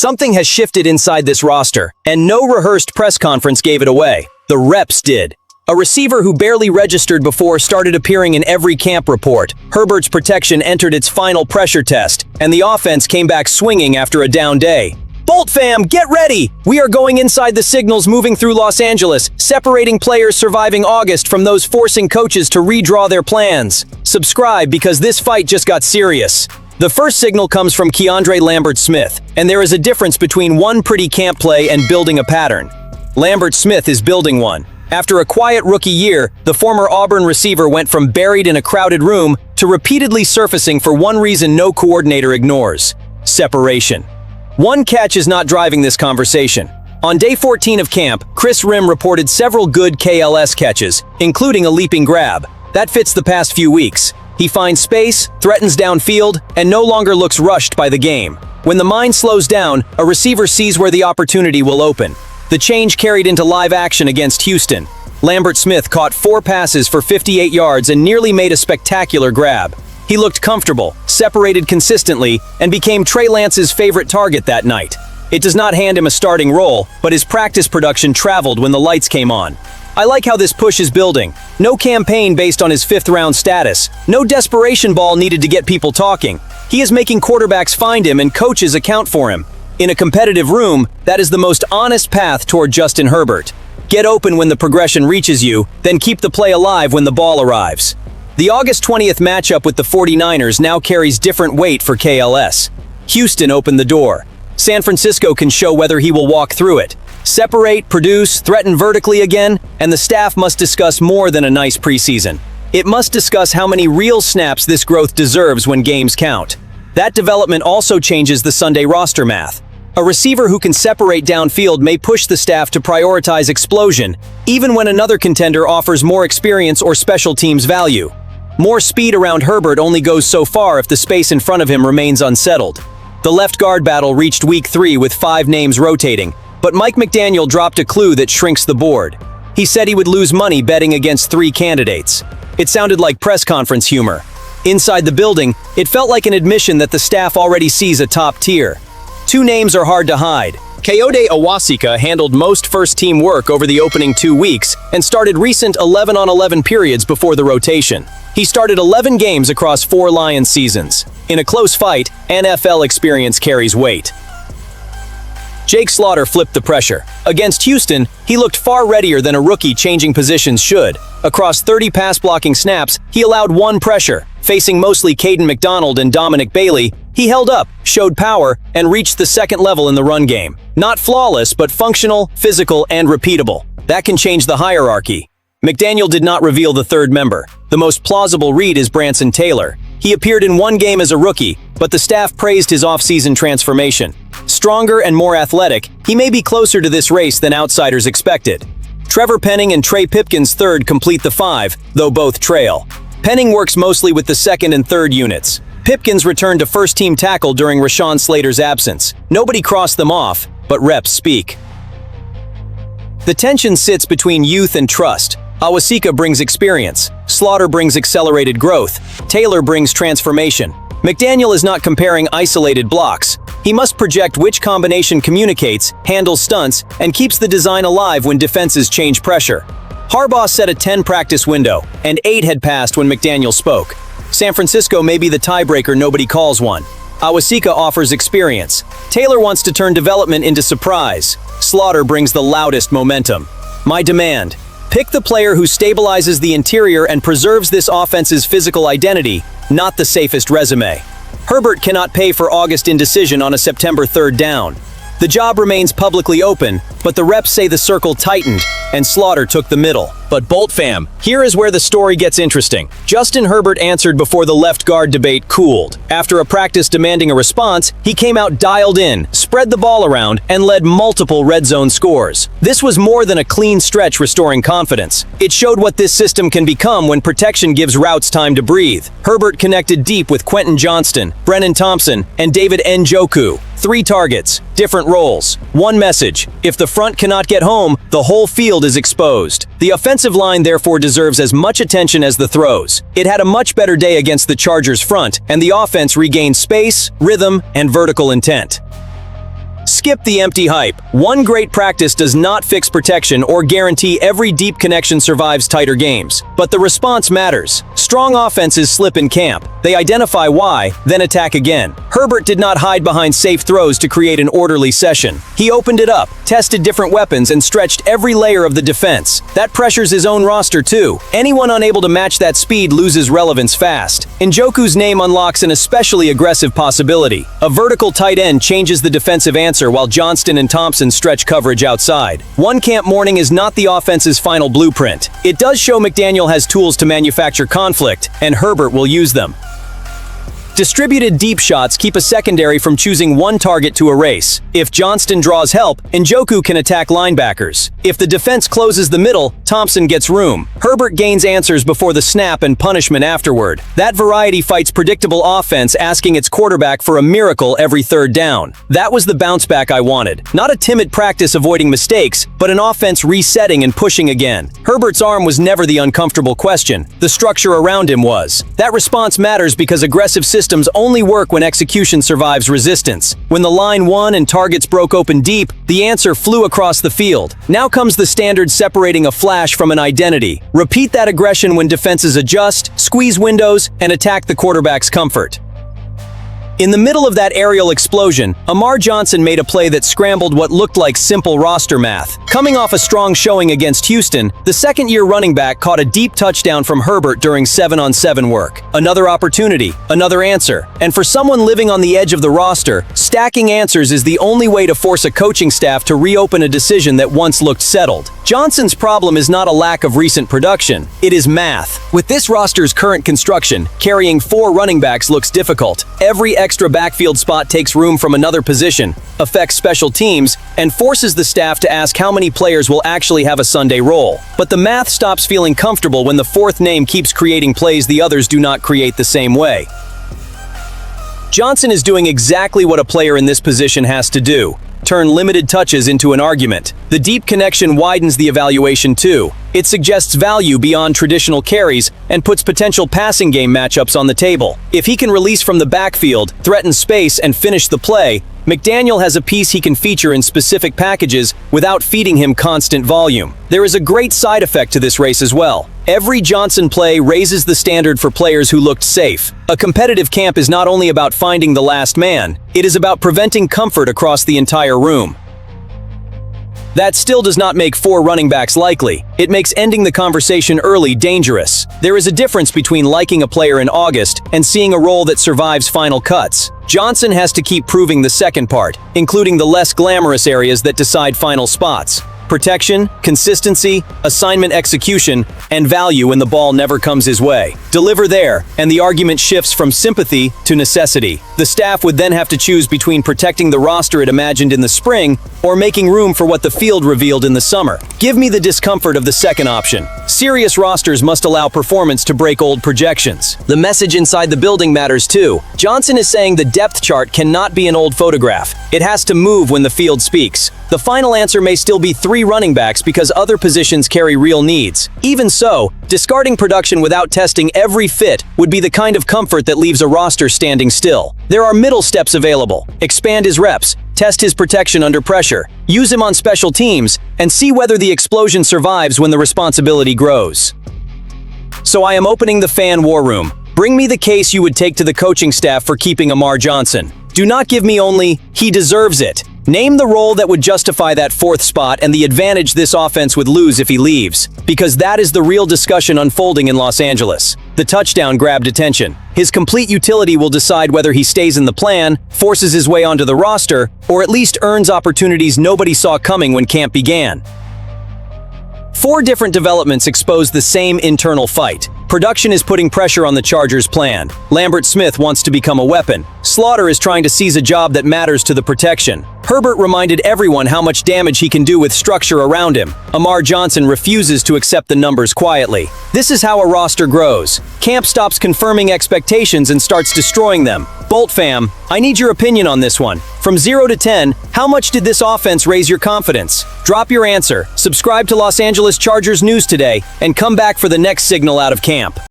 Something has shifted inside this roster, and no rehearsed press conference gave it away. The reps did. A receiver who barely registered before started appearing in every camp report. Herbert's protection entered its final pressure test, and the offense came back swinging after a down day. Bolt fam, get ready! We are going inside the signals moving through Los Angeles, separating players surviving August from those forcing coaches to redraw their plans. Subscribe because this fight just got serious. The first signal comes from KeAndre Lambert-Smith, and there is a difference between one pretty camp play and building a pattern. Lambert-Smith is building one. After a quiet rookie year, the former Auburn receiver went from buried in a crowded room to repeatedly surfacing for one reason no coordinator ignores: separation. One catch is not driving this conversation. On day 14 of camp, Chris Rim reported several good KLS catches, including a leaping grab. That fits the past few weeks. He finds space, threatens downfield, and no longer looks rushed by the game. When the mind slows down, a receiver sees where the opportunity will open. The change carried into live action against Houston. Lambert-Smith caught 4 passes for 58 yards and nearly made a spectacular grab. He looked comfortable, separated consistently, and became Trey Lance's favorite target that night. It does not hand him a starting role, but his practice production traveled when the lights came on. I like how this push is building. No campaign based on his 5th-round status. No desperation ball needed to get people talking. He is making quarterbacks find him and coaches account for him. In a competitive room, that is the most honest path toward Justin Herbert. Get open when the progression reaches you, then keep the play alive when the ball arrives. The August 20th matchup with the 49ers now carries different weight for KLS. Houston opened the door. San Francisco can show whether he will walk through it. Separate, produce, threaten vertically again, and the staff must discuss more than a nice preseason. It must discuss how many real snaps this growth deserves when games count. That development also changes the Sunday roster math. A receiver who can separate downfield may push the staff to prioritize explosion, even when another contender offers more experience or special teams value. More speed around Herbert only goes so far if the space in front of him remains unsettled. The left guard battle reached week 3 with 5 names rotating, but Mike McDaniel dropped a clue that shrinks the board. He said he would lose money betting against 3 candidates. It sounded like press conference humor. Inside the building, it felt like an admission that the staff already sees a top tier. 2 names are hard to hide. KeAndre Lambert-Smith handled most first-team work over the opening 2 weeks and started recent 11-on-11 periods before the rotation. He started 11 games across 4 Lions seasons. In a close fight, NFL experience carries weight. Jake Slaughter flipped the pressure. Against Houston, he looked far readier than a rookie changing positions should. Across 30 pass-blocking snaps, he allowed 1 pressure. Facing mostly Caden McDonald and Dominic Bailey, he held up, showed power, and reached the 2nd level in the run game. Not flawless, but functional, physical, and repeatable. That can change the hierarchy. McDaniel did not reveal the 3rd member. The most plausible read is Branson Taylor. He appeared in 1 game as a rookie, but the staff praised his off-season transformation. Stronger and more athletic, he may be closer to this race than outsiders expected. Trevor Penning and Trey Pipkins' 3rd complete the 5, though both trail. Penning works mostly with the 2nd and 3rd units. Pipkins returned to first-team tackle during Rashawn Slater's absence. Nobody crossed them off, but reps speak. The tension sits between youth and trust. Lambert-Smith brings experience. Slaughter brings accelerated growth. Taylor brings transformation. McDaniel is not comparing isolated blocks. He must project which combination communicates, handles stunts, and keeps the design alive when defenses change pressure. Harbaugh set a 10-practice window, and 8 had passed when McDaniel spoke. San Francisco may be the tiebreaker nobody calls one. Lambert-Smith offers experience. Taylor wants to turn development into surprise. Slaughter brings the loudest momentum. My demand: pick the player who stabilizes the interior and preserves this offense's physical identity, not the safest resume. Herbert cannot pay for August indecision on a September 3rd down. The job remains publicly open, but the reps say the circle tightened, and Slaughter took the middle. But Bolt fam, here is where the story gets interesting. Justin Herbert answered before the left guard debate cooled. After a practice demanding a response, he came out dialed in, spread the ball around, and led multiple red zone scores. This was more than a clean stretch restoring confidence. It showed what this system can become when protection gives routes time to breathe. Herbert connected deep with Quentin Johnston, Brennan Thompson, and David Njoku. 3 targets, different roles. 1 message: if the front cannot get home, the whole field is exposed. The offensive line therefore deserves as much attention as the throws. It had a much better day against the Chargers' front, and the offense regained space, rhythm, and vertical intent. Skip the empty hype. One great practice does not fix protection or guarantee every deep connection survives tighter games. But the response matters. Strong offenses slip in camp. They identify why, then attack again. Herbert did not hide behind safe throws to create an orderly session. He opened it up, tested different weapons, and stretched every layer of the defense. That pressures his own roster too. Anyone unable to match that speed loses relevance fast. Njoku's name unlocks an especially aggressive possibility. A vertical tight end changes the defensive answer while Johnston and Thompson stretch coverage outside. One camp morning is not the offense's final blueprint. It does show McDaniel has tools to manufacture conflict, and Herbert will use them. Distributed deep shots keep a secondary from choosing one target to erase. If Johnston draws help, Njoku can attack linebackers. If the defense closes the middle, Thompson gets room. Herbert gains answers before the snap and punishment afterward. That variety fights predictable offense asking its quarterback for a miracle every third down. That was the bounce back I wanted. Not a timid practice avoiding mistakes, but an offense resetting and pushing again. Herbert's arm was never the uncomfortable question. The structure around him was. That response matters because aggressive systems only work when execution survives resistance. When the line won and targets broke open deep, the answer flew across the field. Now comes the standard separating a flash from an identity. Repeat that aggression when defenses adjust, squeeze windows, and attack the quarterback's comfort. In the middle of that aerial explosion, Amar Johnson made a play that scrambled what looked like simple roster math. Coming off a strong showing against Houston, the second-year running back caught a deep touchdown from Herbert during 7-on-7 work. Another opportunity, another answer. And for someone living on the edge of the roster, stacking answers is the only way to force a coaching staff to reopen a decision that once looked settled. Johnson's problem is not a lack of recent production, it is math. With this roster's current construction, carrying 4 running backs looks difficult. Every extra backfield spot takes room from another position, affects special teams, and forces the staff to ask how many players will actually have a Sunday role. But the math stops feeling comfortable when the fourth name keeps creating plays the others do not create the same way. Johnson is doing exactly what a player in this position has to do. Turn limited touches into an argument. The deep connection widens the evaluation too. It suggests value beyond traditional carries and puts potential passing game matchups on the table. If he can release from the backfield, threaten space, and finish the play, McDaniel has a piece he can feature in specific packages without feeding him constant volume. There is a great side effect to this race as well. Every Johnson play raises the standard for players who looked safe. A competitive camp is not only about finding the last man, it is about preventing comfort across the entire room. That still does not make 4 running backs likely. It makes ending the conversation early dangerous. There is a difference between liking a player in August and seeing a role that survives final cuts. Johnson has to keep proving the second part, including the less glamorous areas that decide final spots. Protection, consistency, assignment execution, and value when the ball never comes his way. Deliver there, and the argument shifts from sympathy to necessity. The staff would then have to choose between protecting the roster it imagined in the spring or making room for what the field revealed in the summer. Give me the discomfort of the second option. Serious rosters must allow performance to break old projections. The message inside the building matters too. Johnson is saying the depth chart cannot be an old photograph. It has to move when the field speaks. The final answer may still be 3 running backs because other positions carry real needs. Even so, discarding production without testing every fit would be the kind of comfort that leaves a roster standing still. There are middle steps available. Expand his reps, test his protection under pressure, use him on special teams, and see whether the explosion survives when the responsibility grows. So I am opening the fan war room. Bring me the case you would take to the coaching staff for keeping Amar Johnson. Do not give me only, "He deserves it." Name the role that would justify that 4th spot and the advantage this offense would lose if he leaves. Because that is the real discussion unfolding in Los Angeles. The touchdown grabbed attention. His complete utility will decide whether he stays in the plan, forces his way onto the roster, or at least earns opportunities nobody saw coming when camp began. 4 different developments expose the same internal fight. Production is putting pressure on the Chargers' plan. Lambert-Smith wants to become a weapon. Slaughter is trying to seize a job that matters to the protection. Herbert reminded everyone how much damage he can do with structure around him. Amar Johnson refuses to accept the numbers quietly. This is how a roster grows. Camp stops confirming expectations and starts destroying them. Bolt fam, I need your opinion on this one. From 0 to 10, how much did this offense raise your confidence? Drop your answer, subscribe to Los Angeles Chargers News today, and come back for the next signal out of camp.